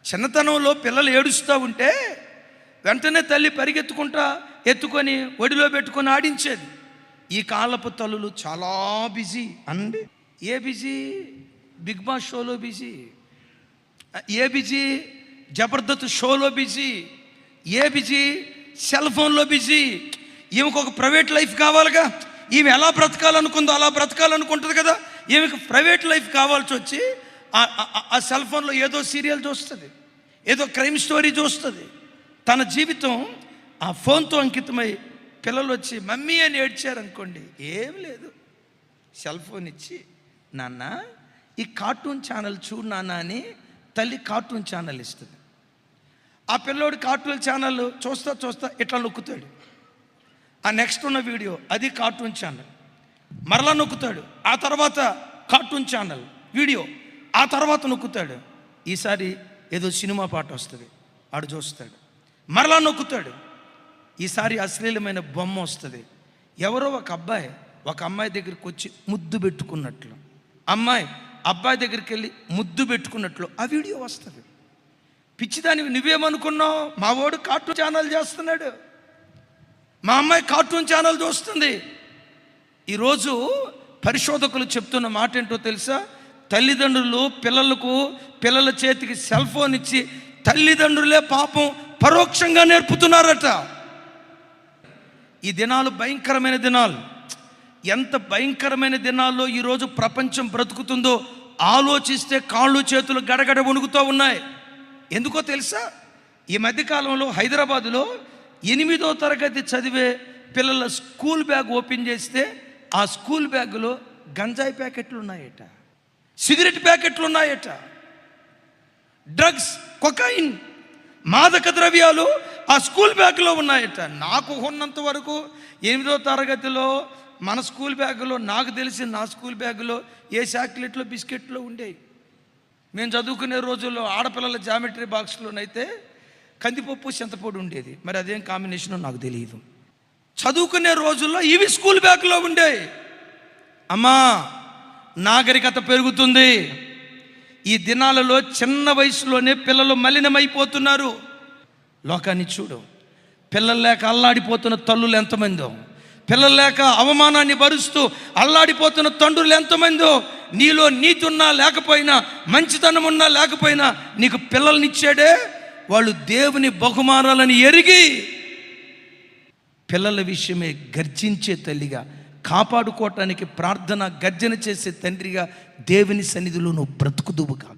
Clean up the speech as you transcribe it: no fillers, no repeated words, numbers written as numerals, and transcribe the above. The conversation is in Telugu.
చిన్నతనంలో పిల్లలు ఏడుస్తూ ఉంటే వెంటనే తల్లి పరిగెత్తుకుంటా ఎత్తుకొని ఒడిలో పెట్టుకొని ఆడించేది. ఈ కాలపు తల్లులు చాలా బిజీ అండి. ఏ బిజీ? బిగ్ బాస్ షోలో బిజీ. ఏ బిజీ? జబర్దస్త్ షోలో బిజీ. ఏ బిజీ? సెల్ ఫోన్లో బిజీ. ఈమెకు ఒక ప్రైవేట్ లైఫ్ కావాలిగా. ఈమె ఎలా బ్రతకాలనుకుందో అలా బ్రతకాలనుకుంటుంది కదా. ఈమెకు ప్రైవేట్ లైఫ్ కావాల్సి వచ్చి ఆ సెల్ ఫోన్లో ఏదో సీరియల్ చూస్తుంది, ఏదో క్రైమ్ స్టోరీ చూస్తుంది. తన జీవితం ఆ ఫోన్తో అంకితమై పిల్లలు వచ్చి మమ్మీ అని ఏడ్చారనుకోండి, ఏం లేదు, సెల్ ఫోన్ ఇచ్చి నాన్న ఈ కార్టూన్ ఛానల్ చూడు నాన్న అని తల్లి కార్టూన్ ఛానల్ ఇస్తుంది. ఆ పిల్లోడు కార్టూన్ ఛానల్ చూస్తా చూస్తా ఇట్లా నొక్కుతాడు. ఆ నెక్స్ట్ ఉన్న వీడియో అది కార్టూన్ ఛానల్, మరలా నొక్కుతాడు. ఆ తర్వాత కార్టూన్ ఛానల్ వీడియో, ఆ తర్వాత నొక్కుతాడు. ఈసారి ఏదో సినిమా పాట వస్తుంది, ఆడు చూస్తాడు. మరలా నొక్కుతాడు. ఈసారి అశ్లీలమైన బొమ్మ వస్తుంది. ఎవరో ఒక అబ్బాయి ఒక అమ్మాయి దగ్గరికి వచ్చి ముద్దు పెట్టుకున్నట్లు, అమ్మాయి అబ్బాయి దగ్గరికి వెళ్ళి ముద్దు పెట్టుకున్నట్లు ఆ వీడియో వస్తుంది. పిచ్చిదానివి నువ్వేమనుకున్నావు? మా వాడు కార్టూన్ ఛానల్ చేస్తున్నాడు, మా అమ్మాయి కార్టూన్ ఛానల్ చూస్తుంది. ఈరోజు పరిశోధకులు చెప్తున్న మాట ఏంటో తెలుసా? తల్లిదండ్రులు పిల్లల చేతికి సెల్ ఫోన్ ఇచ్చి తల్లిదండ్రులే పాపం పరోక్షంగా నేర్పుతున్నారట. ఈ దినాలు భయంకరమైన దినాలు. ఎంత భయంకరమైన దినాల్లో ఈరోజు ప్రపంచం బ్రతుకుతుందో ఆలోచిస్తే కాళ్ళు చేతులు గడగడ వణుకుతూ ఉన్నాయి. ఎందుకో తెలుసా? ఈ మధ్యకాలంలో హైదరాబాదులో 8వ తరగతి చదివే పిల్లల స్కూల్ బ్యాగ్ ఓపెన్ చేస్తే ఆ స్కూల్ బ్యాగులో గంజాయి ప్యాకెట్లు ఉన్నాయట, సిగరెట్ ప్యాకెట్లు ఉన్నాయట, డ్రగ్స్, కొకైన్, మాదక ద్రవ్యాలు ఆ స్కూల్ బ్యాగ్లో ఉన్నాయట. నాకు ఉన్నంత వరకు 8వ తరగతిలో మన స్కూల్ బ్యాగులో నాకు తెలిసి నా స్కూల్ బ్యాగులో ఏ చాక్లెట్లో బిస్కెట్లో ఉండేవి. మేము చదువుకునే రోజుల్లో ఆడపిల్లల జామెట్రీ బాక్స్లోనైతే కందిపప్పు చింతపొడి ఉండేది. మరి అదేం కాంబినేషనో నాకు తెలియదు. చదువుకునే రోజుల్లో ఇవి స్కూల్ బ్యాగ్లో ఉండేవి. అమ్మా, నాగరికత పెరుగుతుంది. ఈ దినాలలో చిన్న వయసులోనే పిల్లలు మలినమైపోతున్నారు. లోకాన్ని చూడు. పిల్లలు లేక అల్లాడిపోతున్న తల్లులు ఎంతమందో, పిల్లలు లేక అవమానాన్ని భరుస్తూ అల్లాడిపోతున్న తండ్రులు ఎంతమందో. నీలో నీతి ఉన్నా లేకపోయినా, మంచితనం ఉన్నా లేకపోయినా నీకు పిల్లల్నిచ్చాడే వాళ్ళు దేవుని బహుమానాలని ఎరిగి పిల్లల విషయమే గర్జించే తల్లిగా, కాపాడుకోవటానికి ప్రార్థన గర్జన చేసే తండ్రిగా దేవుని సన్నిధిలో నువ్వు బ్రతుకుదువు కాక.